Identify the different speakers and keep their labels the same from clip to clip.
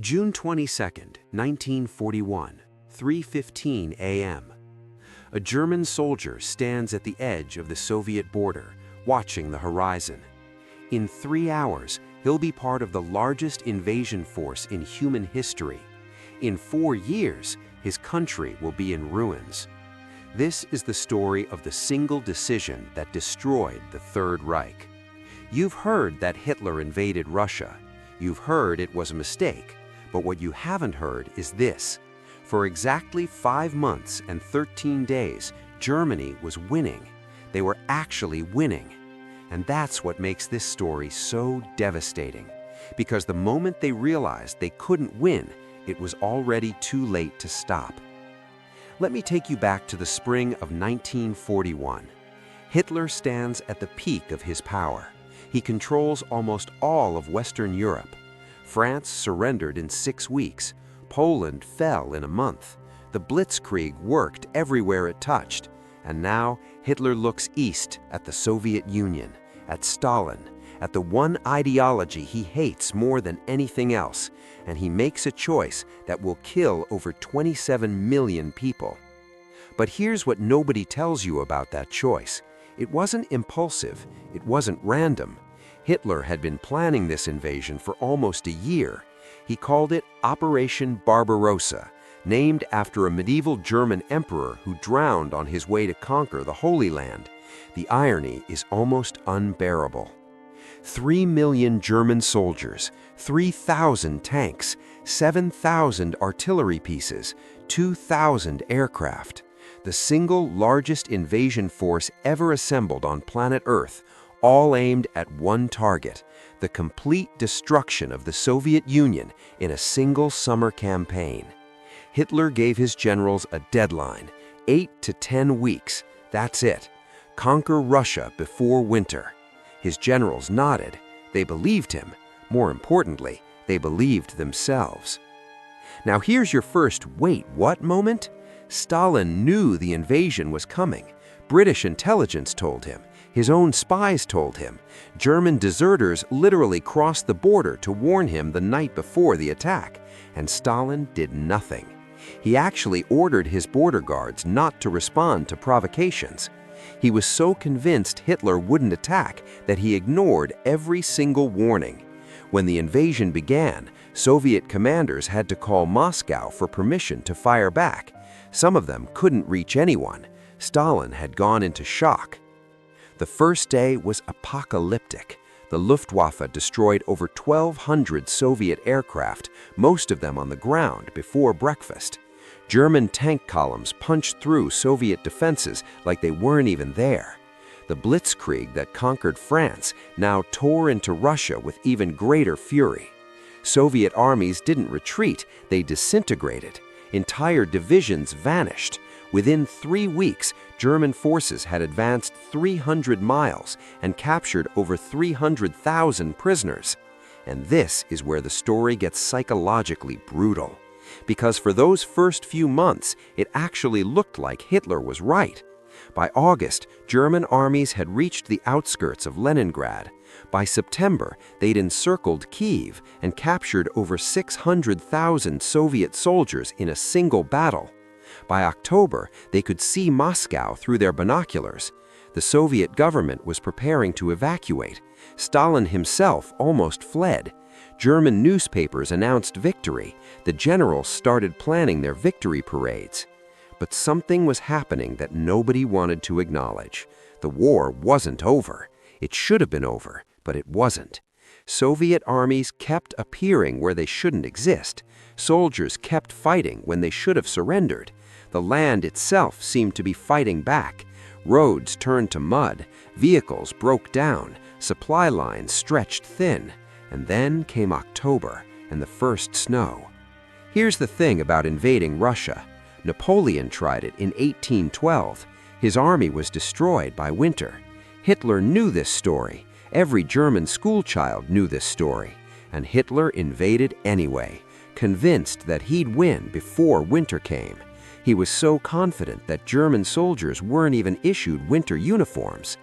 Speaker 1: June 22, 1941, 3:15 a.m. A German soldier stands at the edge of the Soviet border, watching the horizon. In 3 hours, he'll be part of the largest invasion force in human history. In 4 years, his country will be in ruins. This is the story of the single decision that destroyed the Third Reich. You've heard that Hitler invaded Russia. You've heard it was a mistake. But what you haven't heard is this. For exactly 5 months and 13 days, Germany was winning. They were actually winning. And that's what makes this story so devastating. Because the moment they realized they couldn't win, it was already too late to stop. Let me take you back to the spring of 1941. Hitler stands at the peak of his power. He controls almost all of Western Europe. France surrendered in 6 weeks. Poland fell in a month. The Blitzkrieg worked everywhere it touched. And now Hitler looks east at the Soviet Union, at Stalin, at the one ideology he hates more than anything else, and he makes a choice that will kill over 27 million people. But here's what nobody tells you about that choice. It wasn't impulsive. It wasn't random. Hitler had been planning this invasion for almost a year. He called it Operation Barbarossa, named after a medieval German emperor who drowned on his way to conquer the Holy Land. The irony is almost unbearable. 3 million German soldiers, 3,000 tanks, 7,000 artillery pieces, 2,000 aircraft. The single largest invasion force ever assembled on planet Earth, all aimed at one target, the complete destruction of the Soviet Union in a single summer campaign. Hitler gave his generals a deadline, 8 to 10 weeks. That's it. Conquer Russia before winter. His generals nodded. They believed him. More importantly, they believed themselves. Now here's your first wait, what moment? Stalin knew the invasion was coming. British intelligence told him. His own spies told him. German deserters literally crossed the border to warn him the night before the attack, and Stalin did nothing. He actually ordered his border guards not to respond to provocations. He was so convinced Hitler wouldn't attack that he ignored every single warning. When the invasion began, Soviet commanders had to call Moscow for permission to fire back. Some of them couldn't reach anyone. Stalin had gone into shock. The first day was apocalyptic. The Luftwaffe destroyed over 1,200 Soviet aircraft, most of them on the ground, before breakfast. German tank columns punched through Soviet defenses like they weren't even there. The Blitzkrieg that conquered France now tore into Russia with even greater fury. Soviet armies didn't retreat, they disintegrated. Entire divisions vanished. Within 3 weeks, German forces had advanced 300 miles and captured over 300,000 prisoners. And this is where the story gets psychologically brutal. Because for those first few months, it actually looked like Hitler was right. By August, German armies had reached the outskirts of Leningrad. By September, they'd encircled Kyiv and captured over 600,000 Soviet soldiers in a single battle. By October, they could see Moscow through their binoculars. The Soviet government was preparing to evacuate. Stalin himself almost fled. German newspapers announced victory. The generals started planning their victory parades. But something was happening that nobody wanted to acknowledge. The war wasn't over. It should have been over, but it wasn't. Soviet armies kept appearing where they shouldn't exist. Soldiers kept fighting when they should have surrendered. The land itself seemed to be fighting back. Roads turned to mud, vehicles broke down, supply lines stretched thin. And then came October and the first snow. Here's the thing about invading Russia. Napoleon tried it in 1812. His army was destroyed by winter. Hitler knew this story. Every German schoolchild knew this story. And Hitler invaded anyway, convinced that he'd win before winter came. He was so confident that German soldiers weren't even issued winter uniforms.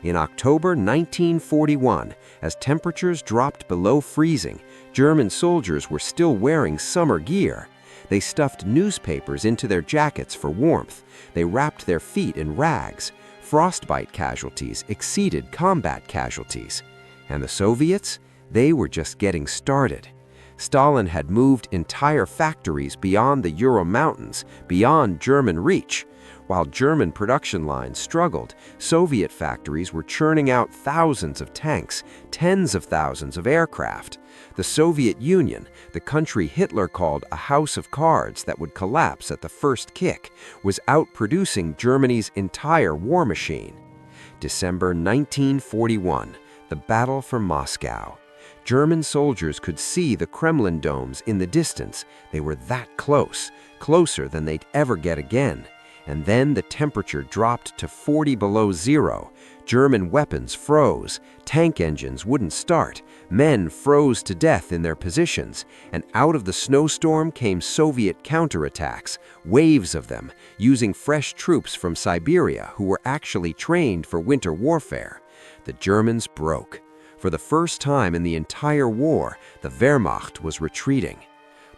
Speaker 1: In October 1941, as temperatures dropped below freezing, German soldiers were still wearing summer gear. They stuffed newspapers into their jackets for warmth. They wrapped their feet in rags. Frostbite casualties exceeded combat casualties. And the Soviets? They were just getting started. Stalin had moved entire factories beyond the Ural Mountains, beyond German reach. While German production lines struggled, Soviet factories were churning out thousands of tanks, tens of thousands of aircraft. The Soviet Union, the country Hitler called a house of cards that would collapse at the first kick, was outproducing Germany's entire war machine. December 1941, the battle for Moscow. German soldiers could see the Kremlin domes in the distance. They were that close, closer than they'd ever get again. And then the temperature dropped to 40 below zero. German weapons froze, tank engines wouldn't start, men froze to death in their positions, and out of the snowstorm came Soviet counterattacks, waves of them, using fresh troops from Siberia who were actually trained for winter warfare. The Germans broke. For the first time in the entire war, the Wehrmacht was retreating.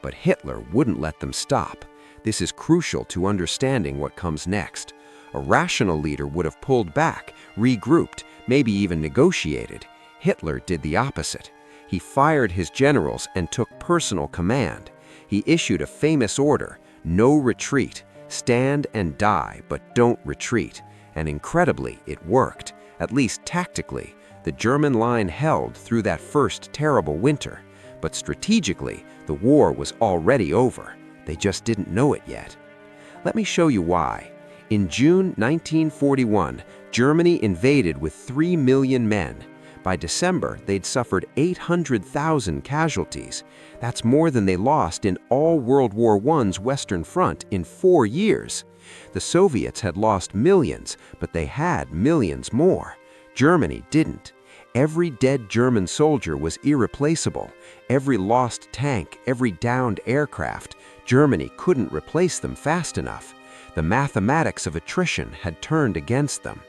Speaker 1: But Hitler wouldn't let them stop. This is crucial to understanding what comes next. A rational leader would have pulled back, regrouped, maybe even negotiated. Hitler did the opposite. He fired his generals and took personal command. He issued a famous order: no retreat. Stand and die, but don't retreat. And incredibly, it worked. At least tactically, the German line held through that first terrible winter. But strategically, the war was already over. They just didn't know it yet. Let me show you why. In June 1941, Germany invaded with 3 million men. By December, they'd suffered 800,000 casualties. That's more than they lost in all World War I's Western Front in 4 years. The Soviets had lost millions, but they had millions more. Germany didn't. Every dead German soldier was irreplaceable. Every lost tank, every downed aircraft, Germany couldn't replace them fast enough. The mathematics of attrition had turned against them.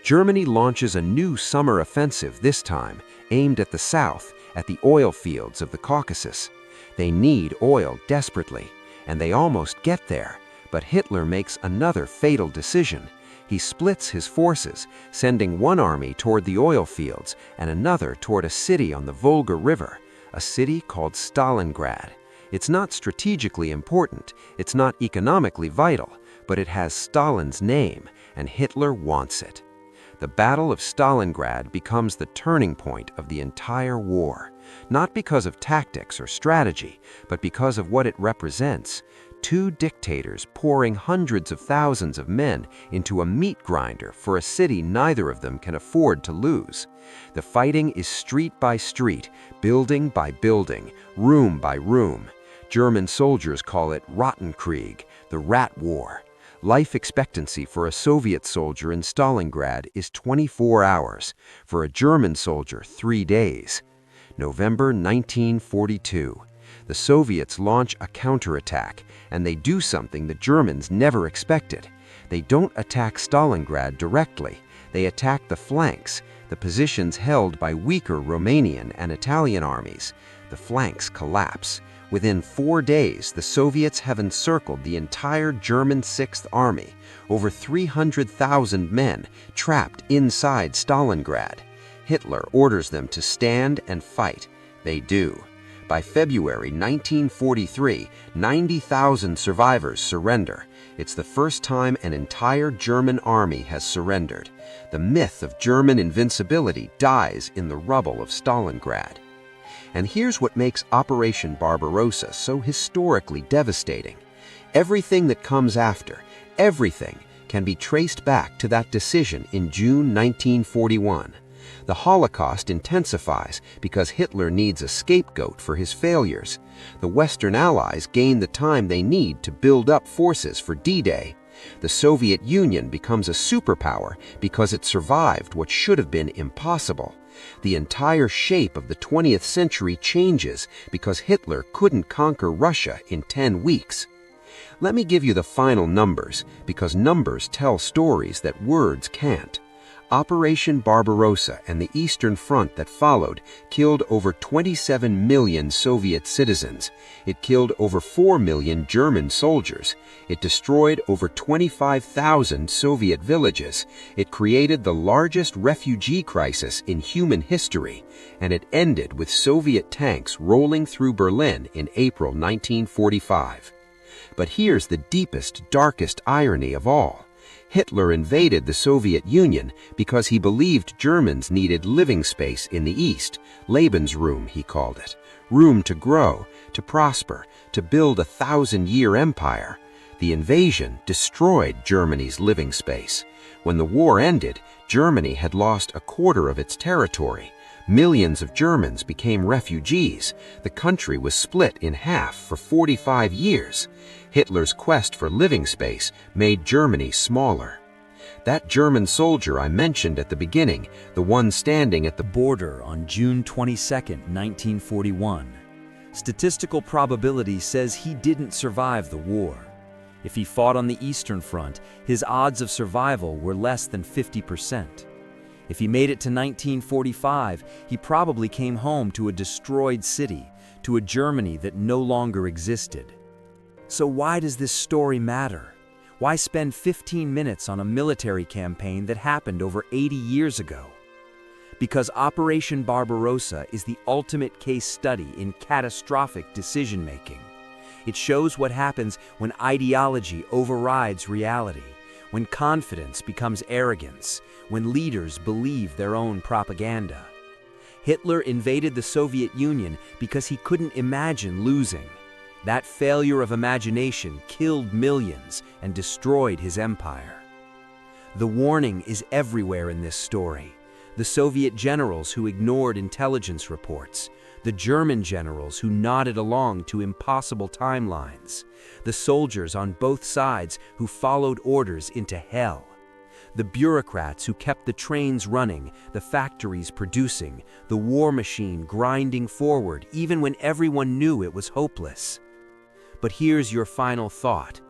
Speaker 1: Germany launches a new summer offensive this time, aimed at the south, at the oil fields of the Caucasus. They need oil desperately, and they almost get there. But Hitler makes another fatal decision. He splits his forces, sending one army toward the oil fields and another toward a city on the Volga River, a city called Stalingrad. It's not strategically important, it's not economically vital, but it has Stalin's name, and Hitler wants it. The Battle of Stalingrad becomes the turning point of the entire war, not because of tactics or strategy, but because of what it represents. Two dictators pouring hundreds of thousands of men into a meat grinder for a city neither of them can afford to lose. The fighting is street by street, building by building, room by room. German soldiers call it Rattenkrieg, the Rat War. Life expectancy for a Soviet soldier in Stalingrad is 24 hours. For a German soldier, 3 days. November 1942. The Soviets launch a counterattack, and they do something the Germans never expected. They don't attack Stalingrad directly. They attack the flanks, the positions held by weaker Romanian and Italian armies. The flanks collapse. Within 4 days, the Soviets have encircled the entire German Sixth Army, over 300,000 men trapped inside Stalingrad. Hitler orders them to stand and fight. They do. By February 1943, 90,000 survivors surrender. It's the first time an entire German army has surrendered. The myth of German invincibility dies in the rubble of Stalingrad. And here's what makes Operation Barbarossa so historically devastating. Everything that comes after, everything, can be traced back to that decision in June 1941. The Holocaust intensifies because Hitler needs a scapegoat for his failures. The Western Allies gain the time they need to build up forces for D-Day. The Soviet Union becomes a superpower because it survived what should have been impossible. The entire shape of the 20th century changes because Hitler couldn't conquer Russia in 10 weeks. Let me give you the final numbers, because numbers tell stories that words can't. Operation Barbarossa and the Eastern Front that followed killed over 27 million Soviet citizens. It killed over 4 million German soldiers. It destroyed over 25,000 Soviet villages. It created the largest refugee crisis in human history, and it ended with Soviet tanks rolling through Berlin in April 1945. But here's the deepest, darkest irony of all. Hitler invaded the Soviet Union because he believed Germans needed living space in the East, Lebensraum, he called it, room to grow, to prosper, to build a 1,000-year empire. The invasion destroyed Germany's living space. When the war ended, Germany had lost a quarter of its territory. Millions of Germans became refugees. The country was split in half for 45 years. Hitler's quest for living space made Germany smaller. That German soldier I mentioned at the beginning, the one standing at the
Speaker 2: border on June 22, 1941. Statistical probability says he didn't survive the war. If he fought on the Eastern Front, his odds of survival were less than 50%. If he made it to 1945, he probably came home to a destroyed city, to a Germany that no longer existed. So why does this story matter? Why spend 15 minutes on a military campaign that happened over 80 years ago? Because Operation Barbarossa is the ultimate case study in catastrophic decision-making. It shows what happens when ideology overrides reality, when confidence becomes arrogance, when leaders believe their own propaganda. Hitler invaded the Soviet Union because he couldn't imagine losing. That failure of imagination killed millions and destroyed his empire. The warning is everywhere in this story. The Soviet generals who ignored intelligence reports, the German generals who nodded along to impossible timelines, the soldiers on both sides who followed orders into hell, the bureaucrats who kept the trains running, the factories producing, the war machine grinding forward even when everyone knew it was hopeless. But here's your final thought.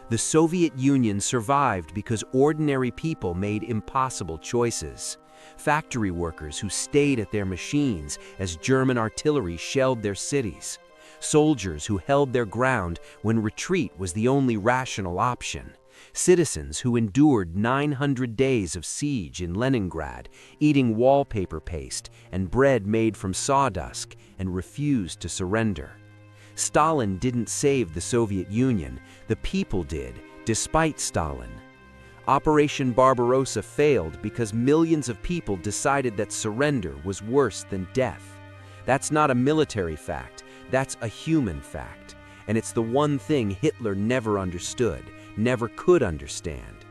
Speaker 2: The Soviet Union survived because ordinary people made impossible choices. Factory workers who stayed at their machines as German artillery shelled their cities. Soldiers who held their ground when retreat was the only rational option. Citizens who endured 900 days of siege in Leningrad, eating wallpaper paste and bread made from sawdust, and refused to surrender. Stalin didn't save the Soviet Union, the people did, despite Stalin. Operation Barbarossa failed because millions of people decided that surrender was worse than death. That's not a military fact, that's a human fact. And it's the one thing Hitler never understood, never could understand.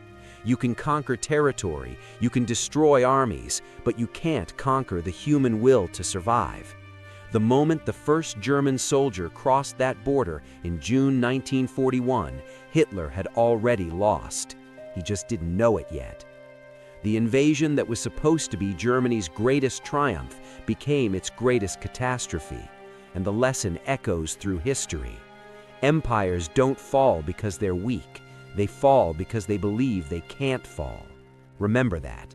Speaker 2: You can conquer territory, you can destroy armies, but you can't conquer the human will to survive. The moment the first German soldier crossed that border in June 1941, Hitler had already lost. He just didn't know it yet. The invasion that was supposed to be Germany's greatest triumph became its greatest catastrophe, and the lesson echoes through history. Empires don't fall because they're weak. They fall because they believe they can't fall. Remember that.